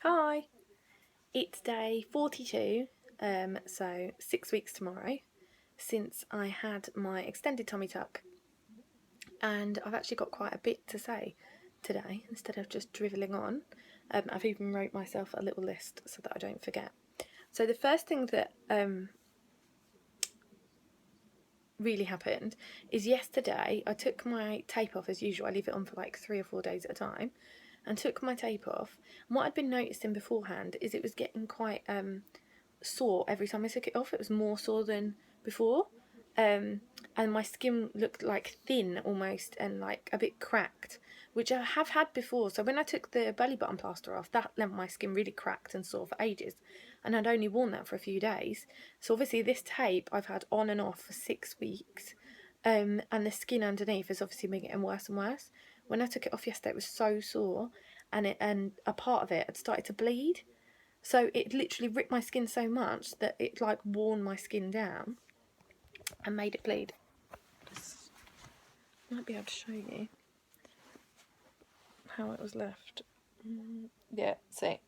Hi, it's day 42, so 6 weeks tomorrow, since I had my extended tummy tuck, and I've actually got quite a bit to say today instead of just drivelling on. I've even wrote myself a little list so that I don't forget. So the first thing that really happened is yesterday I took my tape off as usual. I leave it on for like 3 or 4 days at a time, and took my tape off. And what I'd been noticing beforehand is it was getting quite sore every time I took it off. It was more sore than before, and my skin looked like thin almost and like a bit cracked, which I have had before. So when I took the belly button plaster off, that left my skin really cracked and sore for ages, and I'd only worn that for a few days. So obviously this tape I've had on and off for 6 weeks, and the skin underneath is obviously been getting worse and worse. When I took it off yesterday, it was so sore, and a part of it had started to bleed. So it literally ripped my skin so much that it like worn my skin down and made it bleed. Just might be able to show you how it was left. Yeah, see,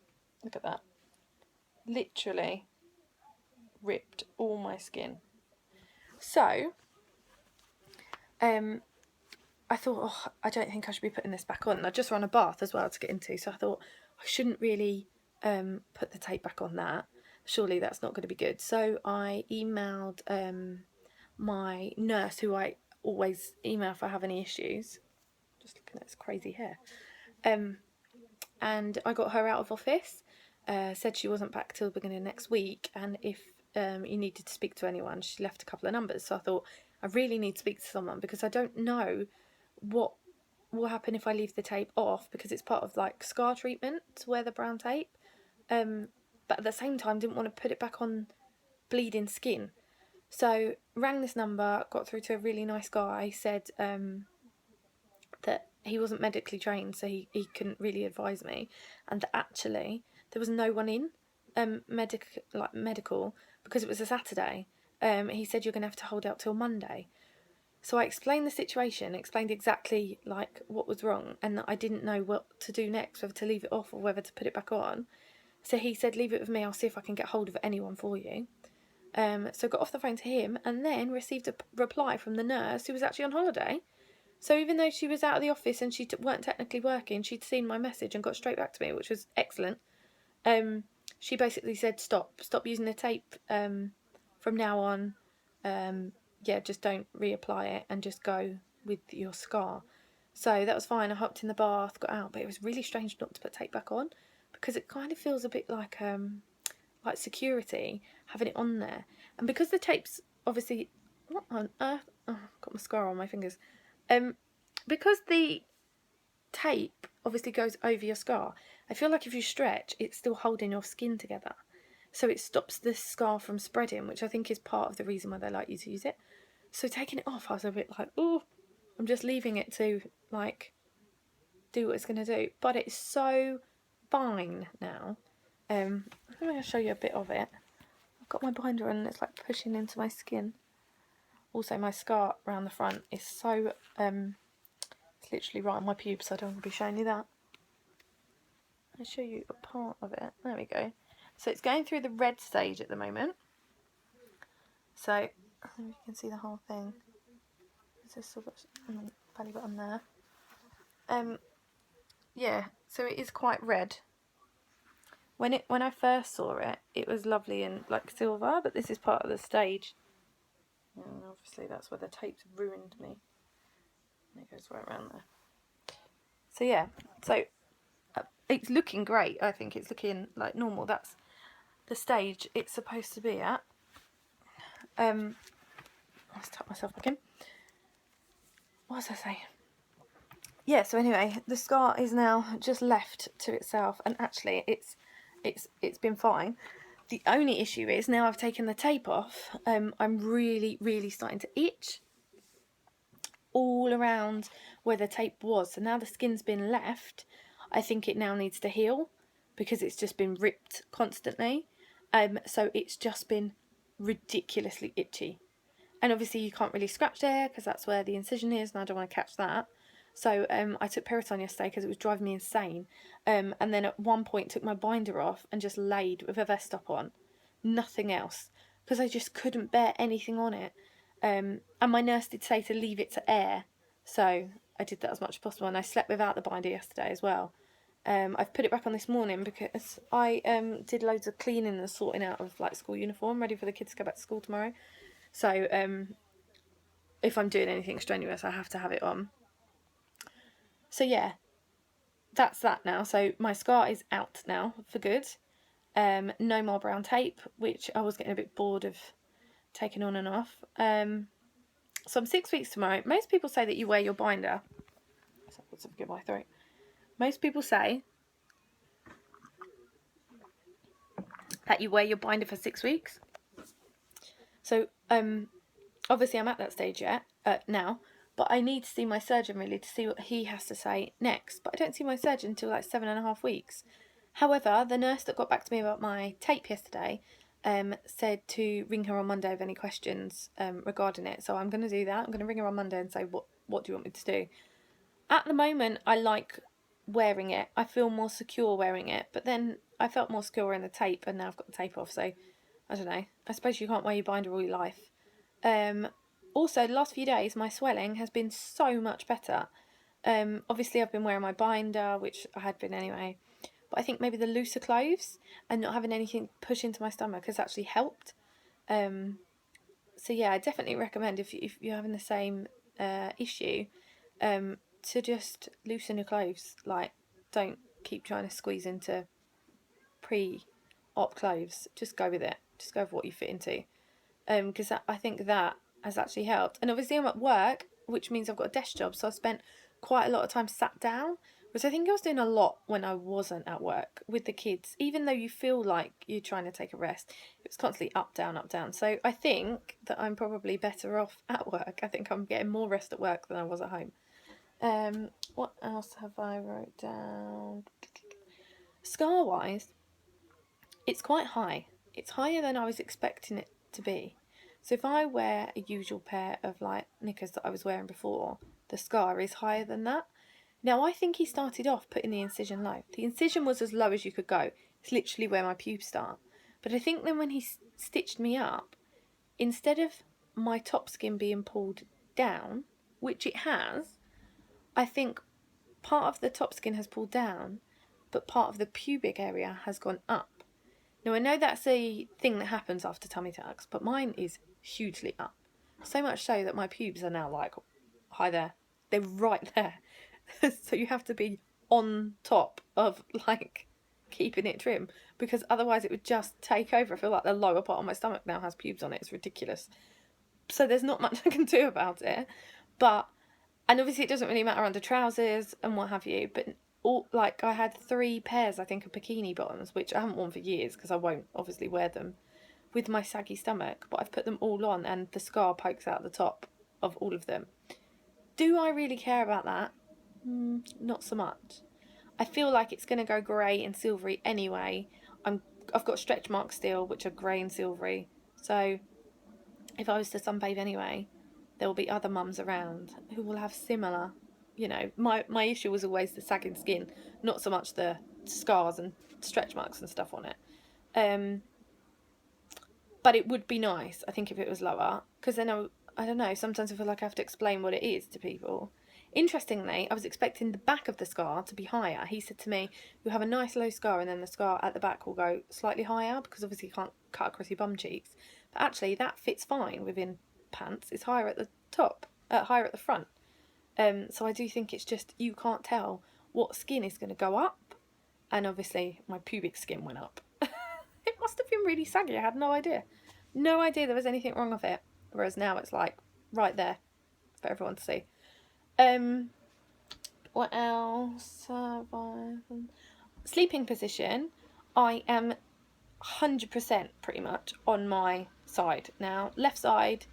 look at that. Literally ripped all my skin. So, I thought, oh, I don't think I should be putting this back on. And I just ran a bath as well to get into, so I thought I shouldn't really put the tape back on that. Surely that's not going to be good. So I emailed my nurse, who I always email if I have any issues. Just looking at this crazy hair. And I got her out of office. Said she wasn't back till the beginning of next week, and if you needed to speak to anyone, she left a couple of numbers. So I thought I really need to speak to someone because I don't know what will happen if I leave the tape off, because it's part of like scar treatment to wear the brown tape. But at the same time, didn't want to put it back on bleeding skin. So rang this number, got through to a really nice guy, said that he wasn't medically trained, so he couldn't really advise me, and that actually there was no one in medical because it was a Saturday. He said you're going to have to hold out till Monday. So I explained the situation, explained exactly like what was wrong, and that I didn't know what to do next, whether to leave it off or whether to put it back on. So he said, leave it with me, I'll see if I can get hold of anyone for you. So got off the phone to him and then received a reply from the nurse who was actually on holiday. So even though she was out of the office and she weren't technically working, she'd seen my message and got straight back to me, which was excellent. She basically said, stop using the tape from now on. Just don't reapply it and just go with your scar. So that was fine. I hopped in the bath, got out, but it was really strange not to put tape back on because it kind of feels a bit like security having it on there. And because the tape's obviously, what on earth? Oh, I've got mascara on my fingers. Because the tape obviously goes over your scar, I feel like if you stretch, it's still holding your skin together. So it stops the scar from spreading, which I think is part of the reason why they like you to use it. So taking it off, I was a bit like, oh, I'm just leaving it to like do what it's going to do. But it's so fine now. I'm going to show you a bit of it. I've got my binder on and it's like pushing into my skin. Also, my scar around the front is so it's literally right on my pubes, so I don't want to be showing you that. I'll show you a part of it. There we go. So it's going through the red stage at the moment. So I don't know if you can see the whole thing. There's this sort of belly button there. Yeah, so it is quite red. When I first saw it, it was lovely and like silver, but this is part of the stage. And obviously that's where the tape's ruined me. And it goes right around there. So yeah, so it's looking great. I think it's looking like normal. That's the stage it's supposed to be at. Let's tuck myself back in. What was I saying? Yeah, so anyway, the scar is now just left to itself, and actually it's been fine. The only issue is now I've taken the tape off, I'm really starting to itch all around where the tape was. So now the skin's been left, I think it now needs to heal because it's just been ripped constantly. So it's just been ridiculously itchy. And obviously you can't really scratch there because that's where the incision is and I don't want to catch that. So I took Piriton yesterday because it was driving me insane. And then at one point took my binder off and just laid with a vest top on. Nothing else. Because I just couldn't bear anything on it. And my nurse did say to leave it to air. So I did that as much as possible. And I slept without the binder yesterday as well. I've put it back on this morning because I did loads of cleaning and sorting out of like school uniform, ready for the kids to go back to school tomorrow. So if I'm doing anything strenuous, I have to have it on. So yeah, that's that now. So my scar is out now for good. No more brown tape, which I was getting a bit bored of taking on and off. So I'm 6 weeks tomorrow. Most people say that you wear your binder. Let's forget my throat. Most people say that you wear your binder for 6 weeks. So obviously I'm at that stage yet now, but I need to see my surgeon really to see what he has to say next. But I don't see my surgeon until like 7.5 weeks. However, the nurse that got back to me about my tape yesterday said to ring her on Monday with any questions regarding it. So I'm going to do that. I'm going to ring her on Monday and say, what do you want me to do? At the moment, I like wearing it. I feel more secure wearing it. But then I felt more secure wearing the tape, and now I've got the tape off. So I don't know. I suppose you can't wear your binder all your life. Also, the last few days, my swelling has been so much better. Obviously, I've been wearing my binder, which I had been anyway. But I think maybe the looser clothes and not having anything push into my stomach has actually helped. So yeah, I definitely recommend if you're having the same issue, to just loosen your clothes. Like, don't keep trying to squeeze into pre-op clothes. Just go with it. Just go with what you fit into. Because I think that has actually helped. And obviously I'm at work, which means I've got a desk job, so I spent quite a lot of time sat down, which I think I was doing a lot when I wasn't at work with the kids. Even though you feel like you're trying to take a rest, it was constantly up, down, up, down. So I think that I'm probably better off at work. I think I'm getting more rest at work than I was at home. What else have I wrote down? Scar-wise, it's quite high. It's higher than I was expecting it to be. So if I wear a usual pair of like knickers that I was wearing before, the scar is higher than that. Now I think he started off putting the incision low. The incision was as low as you could go. It's literally where my pubes start. But I think then when he stitched me up, instead of my top skin being pulled down, which it has, I think part of the top skin has pulled down, but part of the pubic area has gone up. Now, I know that's a thing that happens after tummy tucks, but mine is hugely up. So much so that my pubes are now like, hi there. They're right there. So you have to be on top of like keeping it trim, because otherwise it would just take over. I feel like the lower part of my stomach now has pubes on it. It's ridiculous. So there's not much I can do about it. And obviously it doesn't really matter under trousers and what have you, but I had 3 pairs, I think, of bikini bottoms, which I haven't worn for years because I won't obviously wear them, with my saggy stomach, but I've put them all on and the scar pokes out the top of all of them. Do I really care about that? Not so much. I feel like it's going to go grey and silvery anyway. I've got stretch marks still, which are grey and silvery, so if I was to sunbathe anyway, there will be other mums around who will have similar, my issue was always the sagging skin, not so much the scars and stretch marks and stuff on it. But it would be nice, I think, if it was lower, because then I don't know, sometimes I feel like I have to explain what it is to people. Interestingly, I was expecting the back of the scar to be higher. He said to me, you have a nice low scar and then the scar at the back will go slightly higher, because obviously you can't cut across your bum cheeks. But actually that fits fine within pants. It's higher at the top, higher at the front. So I do think it's just you can't tell what skin is going to go up. And obviously my pubic skin went up. It must have been really saggy. I had no idea. No idea there was anything wrong with it. Whereas now it's like right there for everyone to see. What else have I? Sleeping position. I am 100% pretty much on my side now. Left side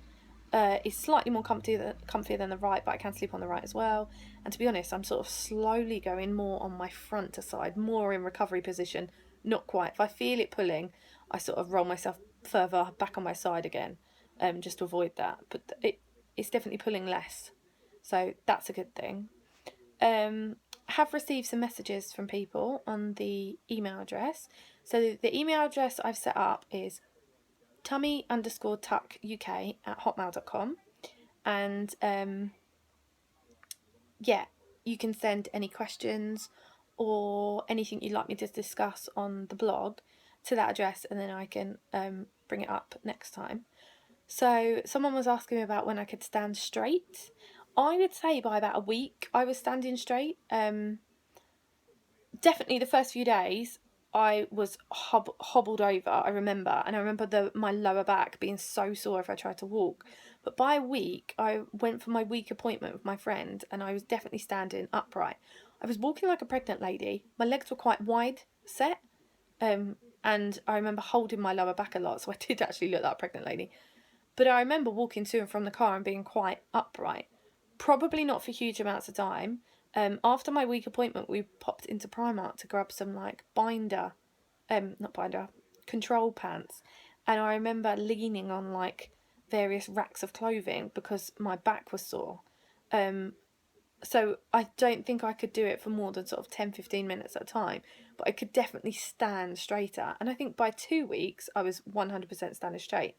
is slightly more comfier than the right, but I can sleep on the right as well. And to be honest, I'm sort of slowly going more on my front to side, more in recovery position. Not quite. If I feel it pulling, I sort of roll myself further back on my side again, just to avoid that. But it's definitely pulling less, so that's a good thing. have received some messages from people on the email address. So the email address I've set up is tummy_tuckuk@hotmail.com, and yeah, you can send any questions or anything you'd like me to discuss on the blog to that address, and then I can bring it up next time. So someone was asking me about when I could stand straight. I would say by about a week I was standing straight. Definitely the first few days I was hobbled over, I remember, and I remember my lower back being so sore if I tried to walk. But by a week, I went for my week appointment with my friend, and I was definitely standing upright. I was walking like a pregnant lady. My legs were quite wide set, and I remember holding my lower back a lot, so I did actually look like a pregnant lady. But I remember walking to and from the car and being quite upright. Probably not for huge amounts of time. After my week appointment, we popped into Primark to grab some like control pants. And I remember leaning on like various racks of clothing because my back was sore. So I don't think I could do it for more than sort of 10-15 minutes at a time, but I could definitely stand straighter. And I think by 2 weeks, I was 100% standing straight.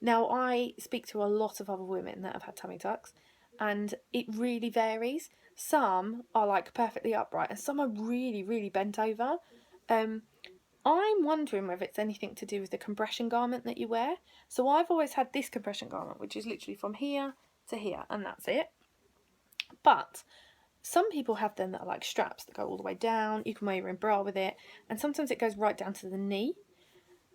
Now, I speak to a lot of other women that have had tummy tucks, and it really varies. Some are like perfectly upright, and some are really, really bent over. I'm wondering whether it's anything to do with the compression garment that you wear. So I've always had this compression garment, which is literally from here to here, and that's it. But some people have them that are like straps that go all the way down. You can wear your own bra with it, and sometimes it goes right down to the knee.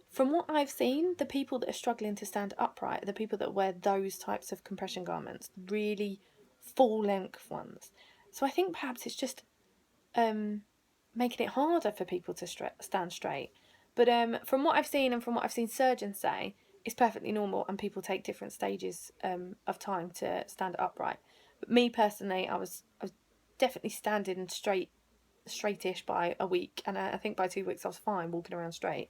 From what I've seen, the people that are struggling to stand upright are the people that wear those types of compression garments, really full length ones. So I think perhaps it's just making it harder for people to stand straight. But from what I've seen and from what I've seen surgeons say, it's perfectly normal, and people take different stages of time to stand upright. But me personally, I was definitely standing straightish by a week, and I think by 2 weeks I was fine walking around straight.